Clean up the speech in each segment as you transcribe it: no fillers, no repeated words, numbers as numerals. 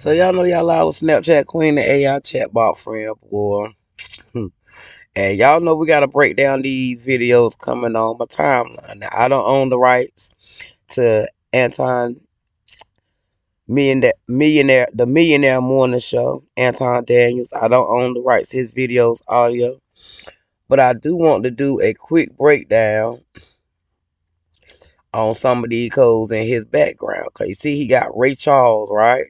So y'all know y'all our Snapchat queen and AI chatbot friend, boy. And y'all know we gotta break down these videos coming on my timeline. Now I don't own the rights to Anton the Millionaire Morning Show, Anton Daniels. I don't own the rights to his videos, audio. But I do want to do a quick breakdown on some of these codes in his background. Cause you see he got Ray Charles, right?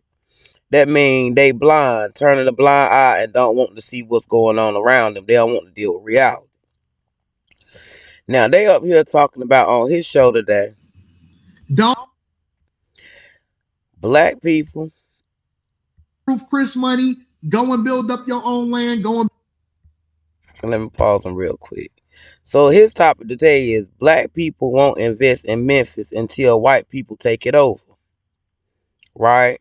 That mean they blind, turning a blind eye and don't want to see what's going on around them. They don't want to deal with reality. Now they up here talking about on his show today. Don't Black people. prove Chris money. Go and build up your own land. Go and Let me pause them real quick. So his topic today is black people won't invest in Memphis until white people take it over. Right?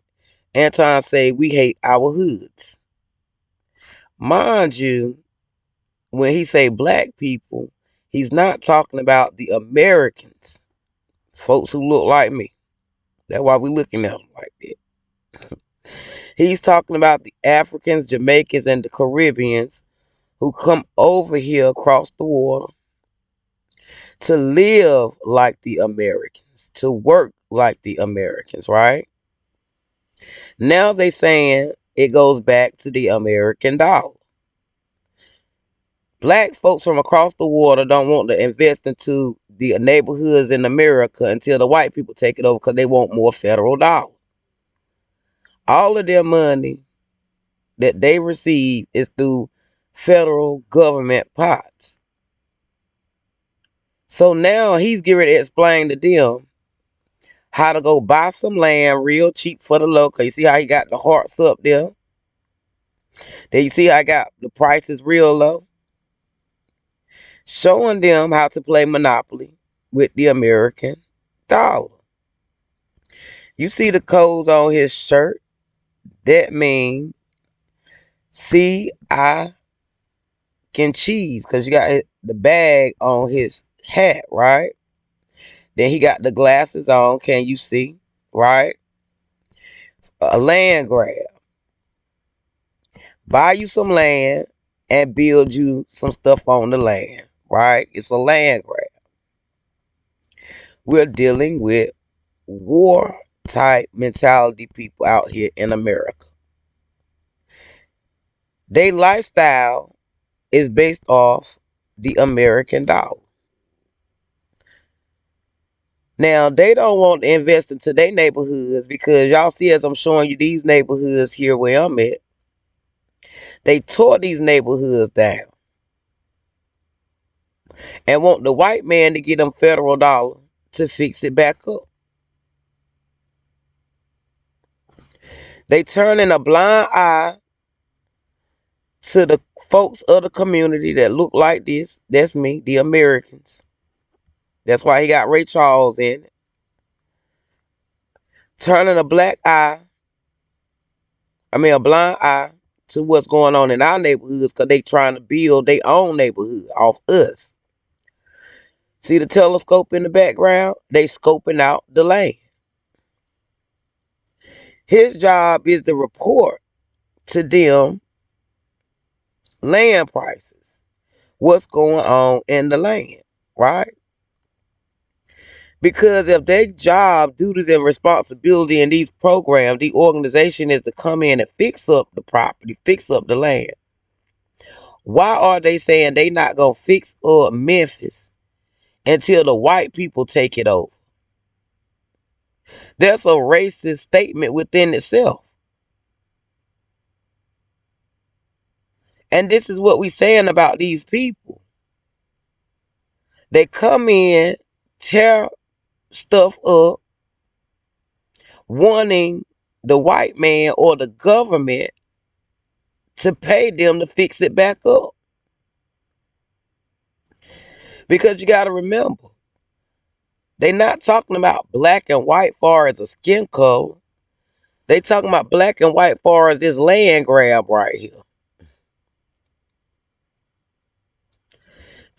Anton say we hate our hoods. Mind you, when he say black people, he's not talking about the Americans, folks who look like me. That's why we looking at them like that. He's talking about the Africans, Jamaicans, and the Caribbeans who come over here across the water to live like the Americans, to work like the Americans, right? Now they saying it goes back to the American dollar. Black folks from across the water don't want to invest into the neighborhoods in America until the white people take it over because they want more federal dollars. All of their money that they receive is through federal government pots. So now he's getting ready to explain to them how to go buy some land real cheap for the local. You see how he got the hearts up there? Then you see how I got the prices real low? Showing them how to play Monopoly with the American dollar. You see the codes on his shirt? That means see, I can cheese because you got the bag on his hat, right? Then he got the glasses on. Can you see? Right? A land grab. Buy you some land and build you some stuff on the land, right? It's a land grab. We're dealing with war type mentality people out here in America. Their lifestyle is based off the American dollar. Now, they don't want to invest into their neighborhoods because y'all see as I'm showing you these neighborhoods here where I'm at, they tore these neighborhoods down and want the white man to get them federal dollars to fix it back up. They turning a blind eye to the folks of the community that look like this. That's me, the Americans. That's why he got Ray Charles in it. Turning a blind eye to what's going on in our neighborhoods because they trying to build their own neighborhood off us. See the telescope in the background? They scoping out the land. His job is to report to them land prices, what's going on in the land, right? Because if their job, duties, and responsibility in these programs, the organization is to come in and fix up the property, fix up the land. Why are they saying they not going to fix up Memphis until the white people take it over? That's a racist statement within itself. And this is what we saying about these people. They come in, tear stuff up, wanting the white man or the government to pay them to fix it back up. Because you got to remember, they not talking about black and white far as a skin color. They talking about black and white far as this land grab right here.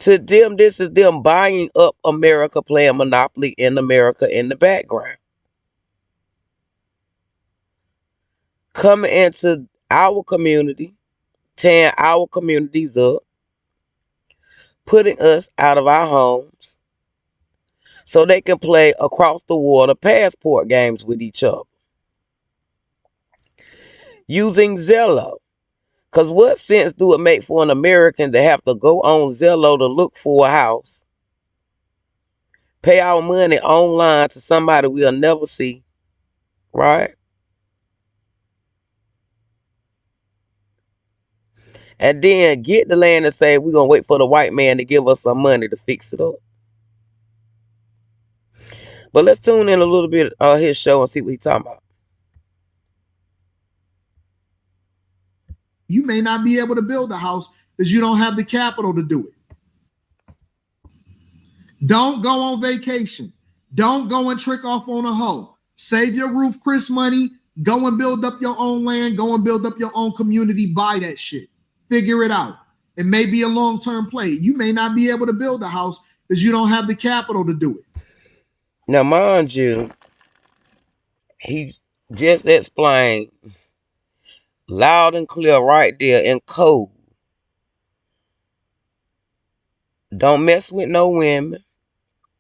To them, this is them buying up America, playing Monopoly in America in the background. coming into our community, tearing our communities up, putting us out of our homes so they can play across the water passport games with each other using Zillow. Because what sense do it make for an American to have to go on Zillow to look for a house, pay our money online to somebody we'll never see, right? And then get the land and say we're going to wait for the white man to give us some money to fix it up. But let's tune in a little bit of his show and see what he's talking about. You may not be able to build a house because you don't have the capital to do it. Don't go on vacation. Don't go and trick off on a hoe. Save your roof Chris money. Go and build up your own land. Go and build up your own community. Buy that shit. Figure it out. It may be a long-term play. You may not be able to build a house because you don't have the capital to do it. Now, mind you, he just explained loud and clear right there in code. Don't mess with no women.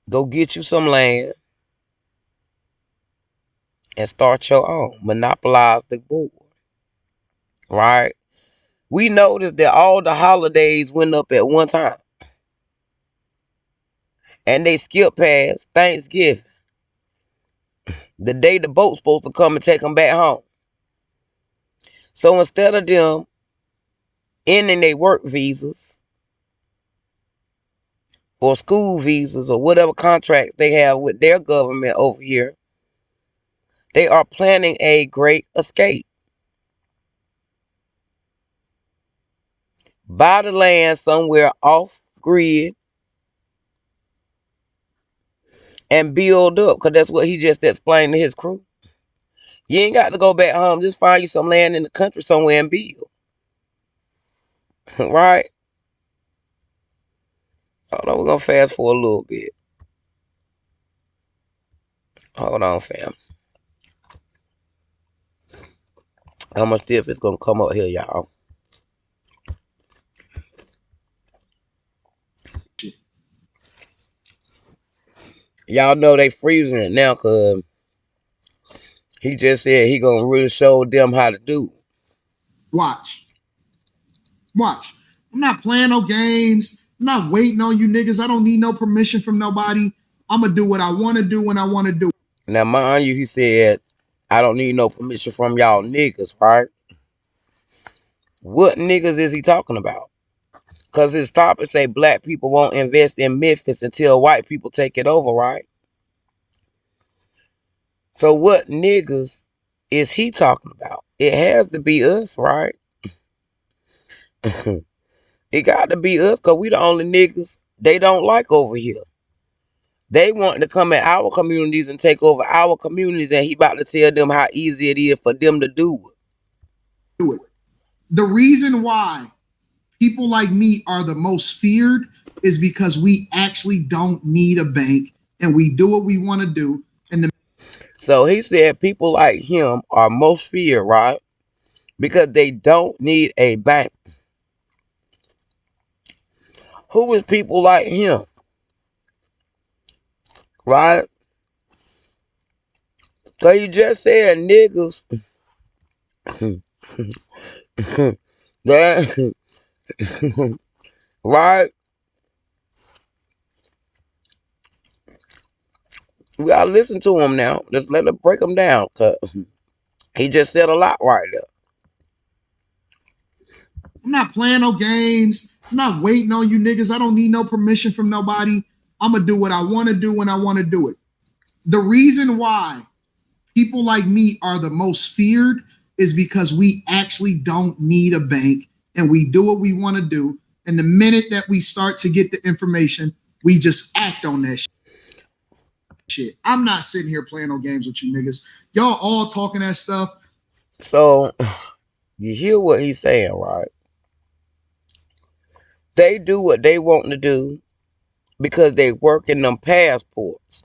Go get you some land and start your own. Monopolize the board. Right? We noticed that all the holidays went up at one time. And they skipped past Thanksgiving, the day the boat's supposed to come and take them back home. So instead of them ending their work visas or school visas or whatever contracts they have with their government over here, they are planning a great escape. Buy the land somewhere off grid and build up, because that's what he just explained to his crew. You ain't got to go back home. Just find you some land in the country somewhere and build. Right? Hold on, we're going to fast forward a little bit. Hold on, fam. How much difference going to come up here, y'all? Y'all know they freezing it now because he just said he going to really show them how to do. Watch. Watch. I'm not playing no games. I'm not waiting on you niggas. I don't need no permission from nobody. I'm going to do what I want to do when I want to do it. Now, mind you, he said, I don't need no permission from y'all niggas, right? What niggas is he talking about? Because his topic say black people won't invest in Memphis until white people take it over, right? So what niggas is he talking about? It has to be us, right? It got to be us because we the only niggas they don't like over here. They want to come in our communities and take over our communities, and he about to tell them how easy it is for them to do it. The reason why people like me are the most feared is because we actually don't need a bank and we do what we want to do. So he said people like him are most feared, right? Because they don't need a bank. Who is people like him? Right? So you just said niggas that right? We gotta listen to him now. Let's let him break him down. Cause he just said a lot right there. I'm not playing no games. I'm not waiting on you niggas. I don't need no permission from nobody. I'm going to do what I want to do when I want to do it. The reason why people like me are the most feared is because we actually don't need a bank and we do what we want to do. And the minute that we start to get the information, we just act on that shit. I'm not sitting here playing no games with you niggas. Y'all all talking that stuff. So you hear what he's saying, right? They do what they want to do because they working them passports.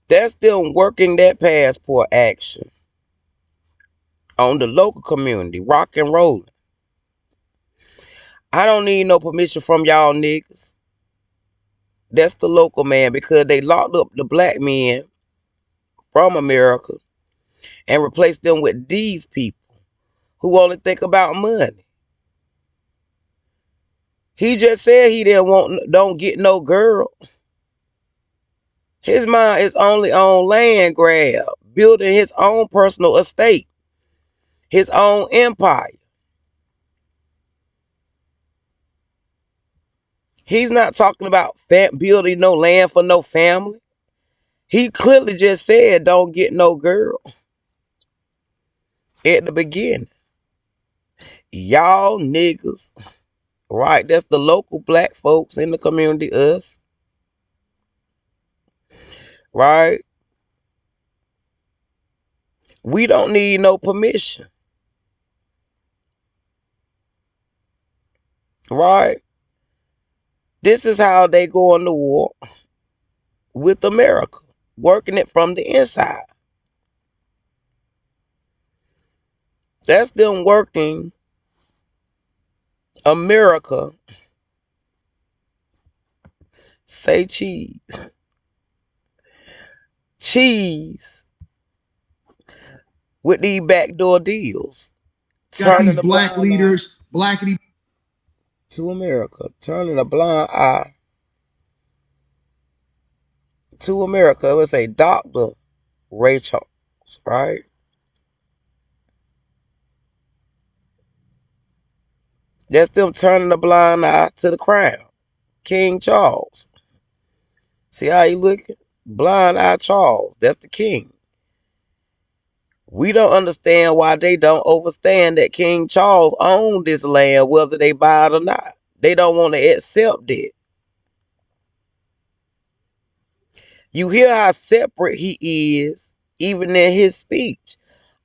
That's them working that passport action. on the local community, rock and rolling. I don't need no permission from y'all niggas. That's the local man, because they locked up the black men from America and replaced them with these people who only think about money. He just said he don't get no girl. His mind is only on land grab, building his own personal estate, his own empire. He's not talking about building no land for no family. He clearly just said don't get no girl at the beginning. Y'all niggas, right? That's the local black folks in the community, us, right? We don't need no permission, right? This is how they go on the war with America, working it from the inside. That's them working America. Say cheese. Cheese with these backdoor deals. Got Turning these a black blind eye leaders, blackity to America. Turning a blind eye to America. It would say Dr. Ray Charles, right? That's them turning a blind eye to the crown. King Charles. See how he looking? Blind eye Charles. That's the king. We don't understand why they don't understand that King Charles owned this land, whether they buy it or not. They don't want to accept it. You hear how separate he is, even in his speech.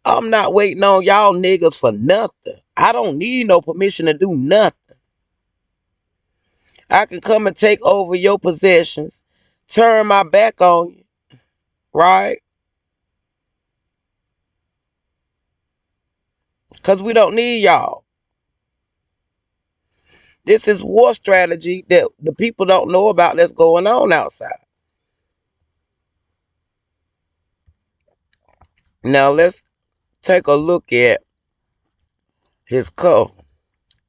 I'm not waiting on y'all niggas for nothing. I don't need no permission to do nothing. I can come and take over your possessions, turn my back on you, right? Because we don't need y'all. This is war strategy that the people don't know about that's going on outside. Now let's take a look at his cover,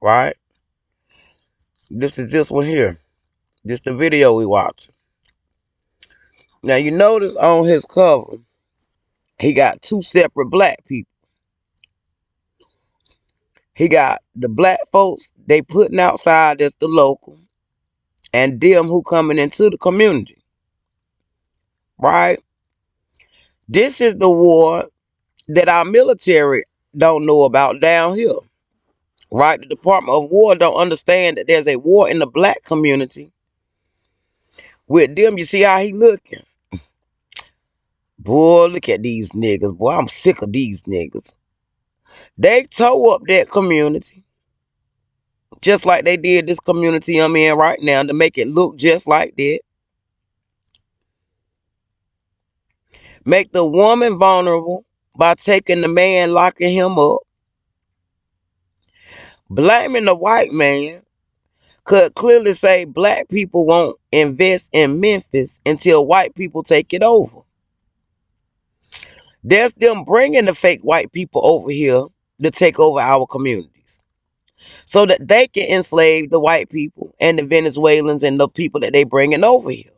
right? This is this one here. This the video we watching. Now you notice on his cover, he got two separate black people. He got the black folks they putting outside that's the local, and them who coming into the community, right? This is the war that our military don't know about down here, right? The Department of War don't understand that there's a war in the black community with them. You see how he looking? Boy, look at these niggas. Boy, I'm sick of these niggas. They tore up that community just like they did this community I'm in right now to make it look just like that. Make the woman vulnerable by taking the man, locking him up. Blaming the white man could clearly say black people won't invest in Memphis until white people take it over. That's them bringing the fake white people over here to take over our communities so that they can enslave the white people and the Venezuelans and the people that they bringing over here.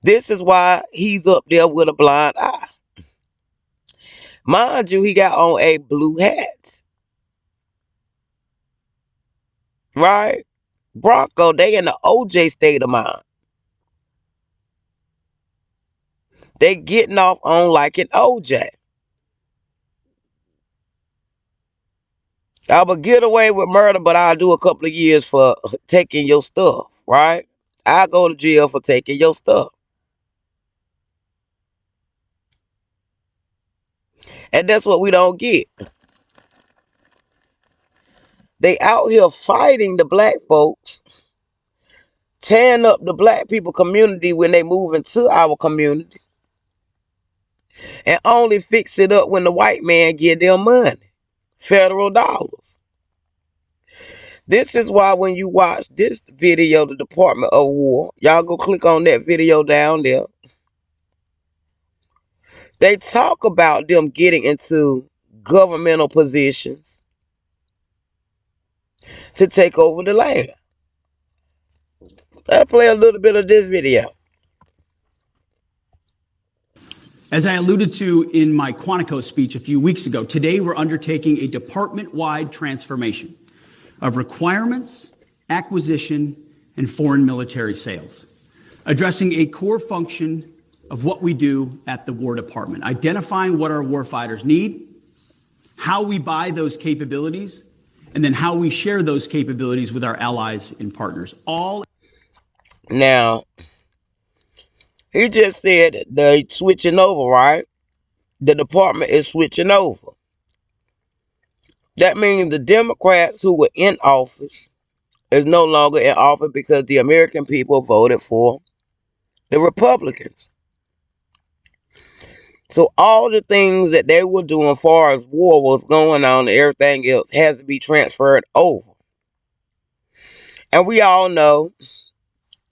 This is why he's up there with a blind eye. Mind you, he got on a blue hat. Right? Bronco, they in the OJ state of mind. They getting off on like an OJ. I would get away with murder, but I'll do a couple of years for taking your stuff, right? I'll go to jail for taking your stuff. And that's what we don't get. They out here fighting the black folks, tearing up the black people community when they move into our community. and only fix it up when the white man give them money, federal dollars. This is why when you watch this video, the Department of War, y'all go click on that video down there. They talk about them getting into governmental positions to take over the land. I'll play a little bit of this video. As I alluded to in my Quantico speech a few weeks ago, today we're undertaking a department-wide transformation of requirements, acquisition, and foreign military sales, addressing a core function of what we do at the War Department, identifying what our warfighters need, how we buy those capabilities, and then how we share those capabilities with our allies and partners. All now, he just said they're switching over, right? The department is switching over. That means the Democrats who were in office is no longer in office because the American people voted for the Republicans. So all the things that they were doing as far as war was going on and everything else has to be transferred over. And we all know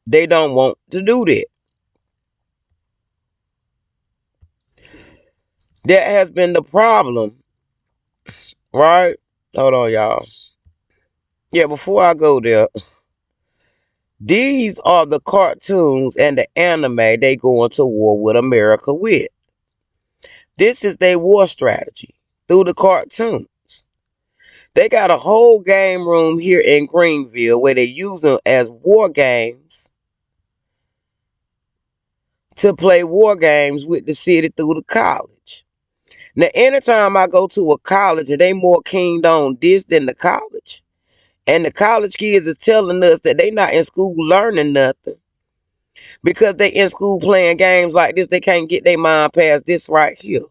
they don't want to do that. That has been the problem, right? Hold on, y'all. Yeah, before I go there, these are the cartoons and the anime they going to war with America with. This is their war strategy through the cartoons. They got a whole game room here in Greenville where they use them as war games to play war games with the city through the college. Now, anytime I go to a college and they more keened on this than the college, and the college kids is telling us that they not in school learning nothing because they in school playing games like this, they can't get their mind past this right here.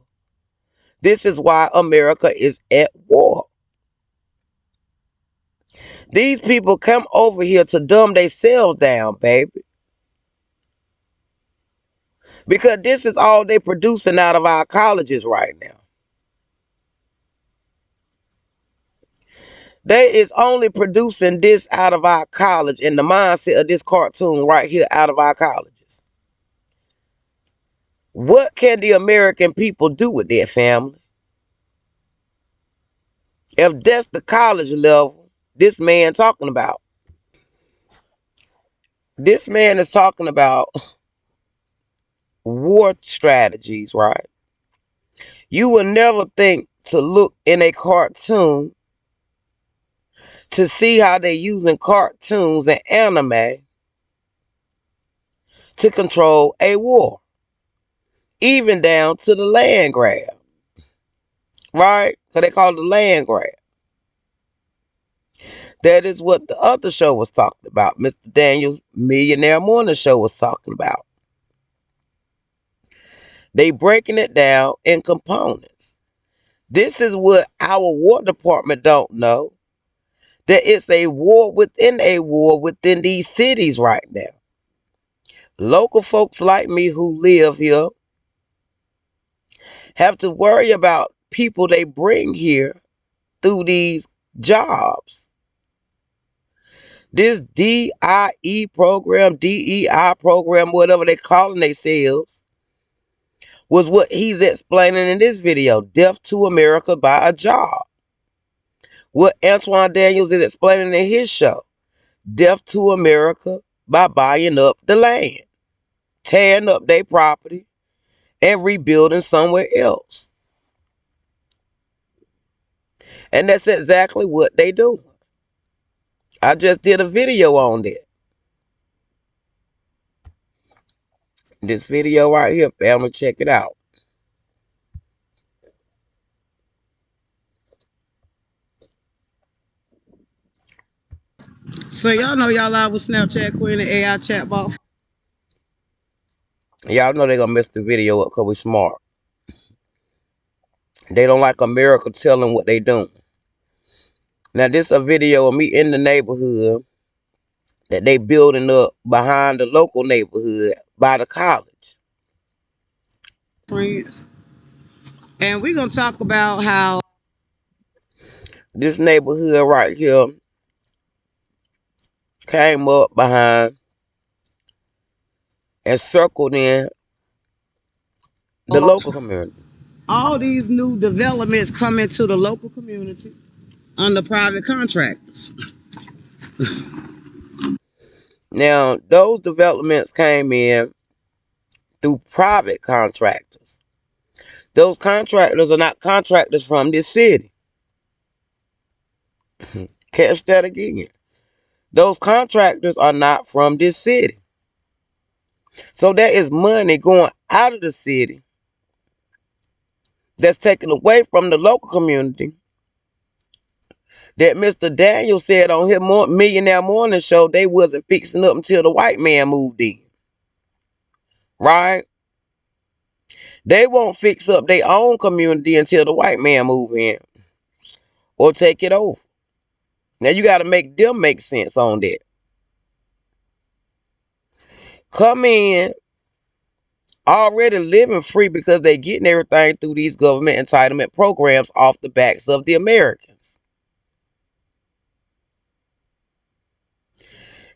This is why America is at war. These people come over here to dumb themselves down, baby. Because this is all they producing out of our colleges right now. They is only producing this out of our college and the mindset of this cartoon right here out of our colleges. What can the American people do with their family? If that's the college level this man talking about. This man is talking about war strategies, right? You will never think to look in a cartoon to see how they're using cartoons and anime to control a war. Even down to the land grab. Right? Because they call it the land grab. That is what the other show was talking about. Mr. Daniels' Millionaire Morning Show was talking about. They breaking it down in components. This is what our War Department don't know. That it's a war within these cities right now. Local folks like me who live here have to worry about people they bring here through these jobs. This DIE program, DEI program, whatever they calling themselves, was what he's explaining in this video. Death to America by a job. What Antoine Daniels is explaining in his show. Death to America by buying up the land. Tearing up their property and rebuilding somewhere else. And that's exactly what they do. I just did a video on that. This video right here, family, check it out. So y'all know y'all live with Snapchat Queen and AI chatbot. Y'all know they're going to mess the video up because we smart. They don't like America telling what they doing. Now, this is a video of me in the neighborhood that they building up behind the local neighborhood by the college. Friends. And we're going to talk about how this neighborhood right here came up behind and circled in the local community. all these new developments come into the local community under private contractors. Now, those developments came in through private contractors. Those contractors are not contractors from this city. Catch that again. Those contractors are not from this city. So there is money going out of the city that's taken away from the local community that Mr. Daniel said on his Millionaire Morning Show they wasn't fixing up until the white man moved in. Right? They won't fix up their own community until the white man move in or take it over. Now you got to make them make sense on that. Come in already living free because they getting everything through these government entitlement programs off the backs of the Americans.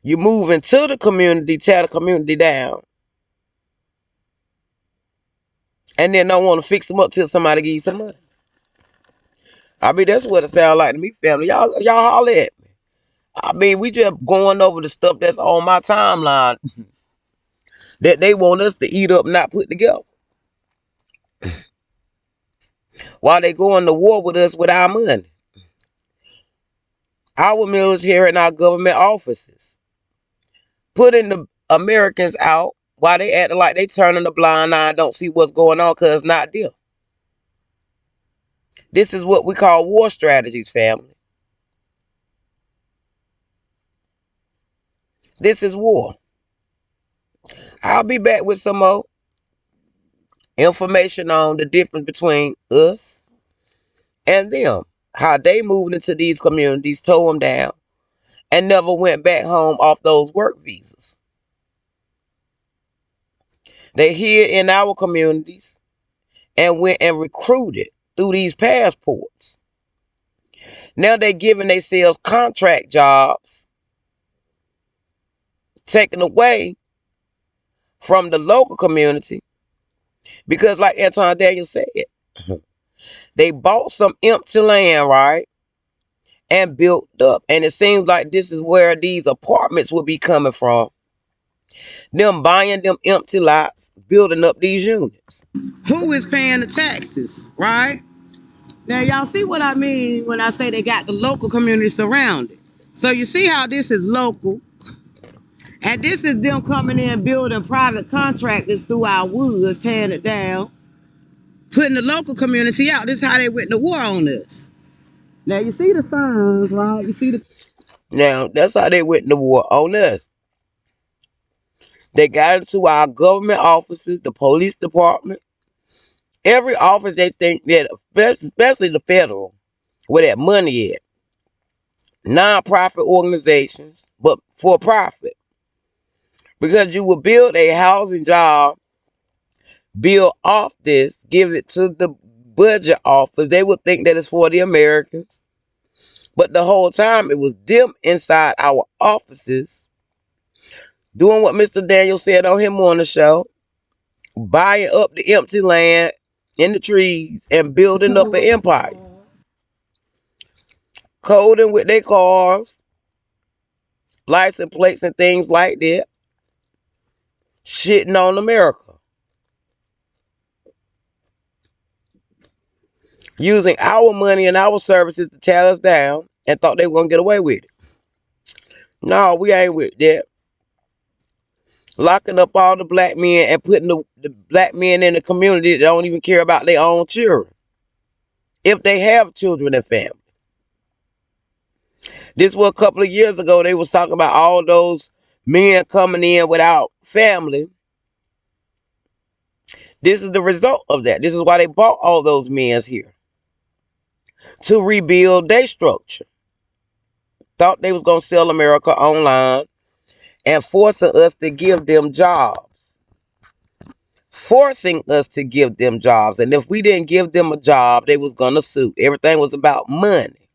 You move into the community, tear the community down, and then don't want to fix them up till somebody give you some money. I mean, that's what it sounds like to me, family. Y'all holler at me. I mean, we just going over the stuff that's on my timeline that they want us to eat up, not put together. While they going to war with us with our money. Our military and our government offices. Putting the Americans out while they acting like they turning a blind eye and don't see what's going on because it's not them. This is what we call war strategies, family. This is war. I'll be back with some more information on the difference between us and them. How they moved into these communities, tore them down, and never went back home off those work visas. They hid in our communities and went and recruited through these passports. Now they're giving themselves contract jobs, taken away from the local community because, like Anton Daniel said, they bought some empty land, right, and built up. And it seems like this is where these apartments will be coming from. Them buying them empty lots, building up these units. Who is paying the taxes, right? Now, y'all see what I mean when I say they got the local community surrounded. So you see how this is local. And this is them coming in building private contractors through our woods, tearing it down, putting the local community out. This is how they went to war on us. Now you see the signs, right? You see the... Now, that's how they went to war on us. They got into our government offices, the police department, every office they think that, especially the federal, where that money at. Non-profit organizations, but for profit. Because you will build a housing job, build off this, give it to the budget office. They would think that it's for the Americans. But the whole time it was them inside our offices doing what Mr. Daniel said on his morning show, buying up the empty land in the trees and building up an empire. Coding with their cars, license plates and things like that. Shitting on America. Using our money and our services to tear us down and thought they were going to get away with it. No, we ain't with that. Locking up all the black men and putting the black men in the community that don't even care about their own children. If they have children and family. This was a couple of years ago. They was talking about all those men coming in without family. This is the result of that. This is why they bought all those men here. To rebuild their structure. Thought they was going to sell America online and forcing us to give them jobs. forcing us to give them jobs. And if we didn't give them a job, they was going to sue. Everything was about money.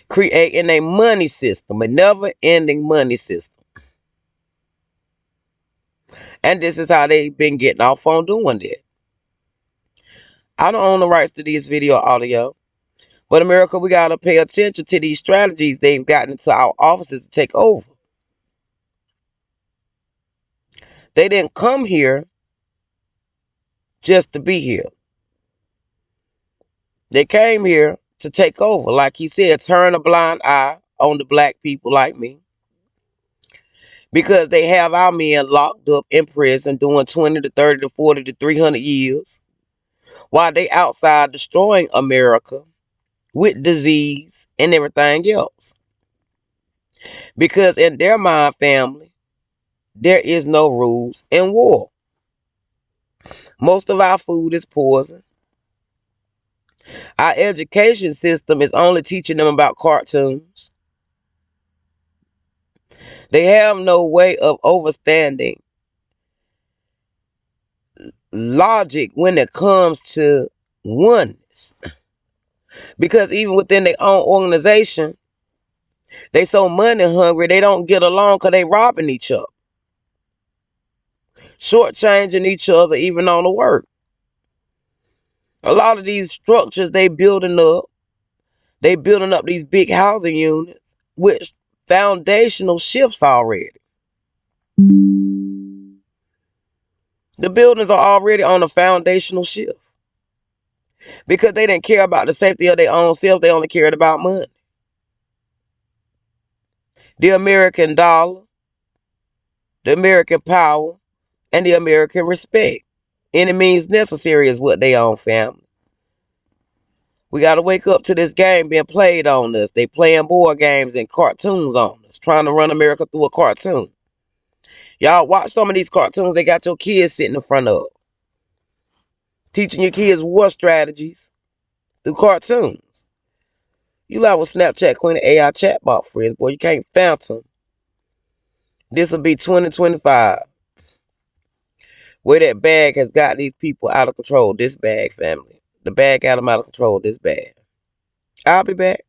Creating a money system, a never-ending money system. And this is how they've been getting off on doing that. I don't own the rights to this video audio. But America, we got to pay attention to these strategies they've gotten into our offices to take over. They didn't come here just to be here. They came here to take over. Like he said, turn a blind eye on the black people like me. Because they have our men locked up in prison doing 20 to 30 to 40 to 300 years. While they outside destroying America with disease and everything else. Because in their mind, family, there is no rules in war. Most of our food is poison. Our education system is only teaching them about cartoons. They have no way of understanding logic when it comes to oneness. Because even within their own organization, they so money hungry, they don't get along because they robbing each other. Shortchanging each other even on the work. A lot of these structures they building up these big housing units with foundational shifts already. The buildings are already on a foundational shift. Because they didn't care about the safety of their own self, they only cared about money. The American dollar, the American power, and the American respect. Any means necessary is what they own, family. We got to wake up to this game being played on us. They playing board games and cartoons on us, trying to run America through a cartoon. Y'all watch some of these cartoons they got your kids sitting in front of. Teaching your kids war strategies through cartoons. You like with Snapchat Queen AI chatbot friends, boy, you can't phantom. This will be 2025. Where that bag has got these people out of control. This bag, family. The bag got them out of control. This bag. I'll be back.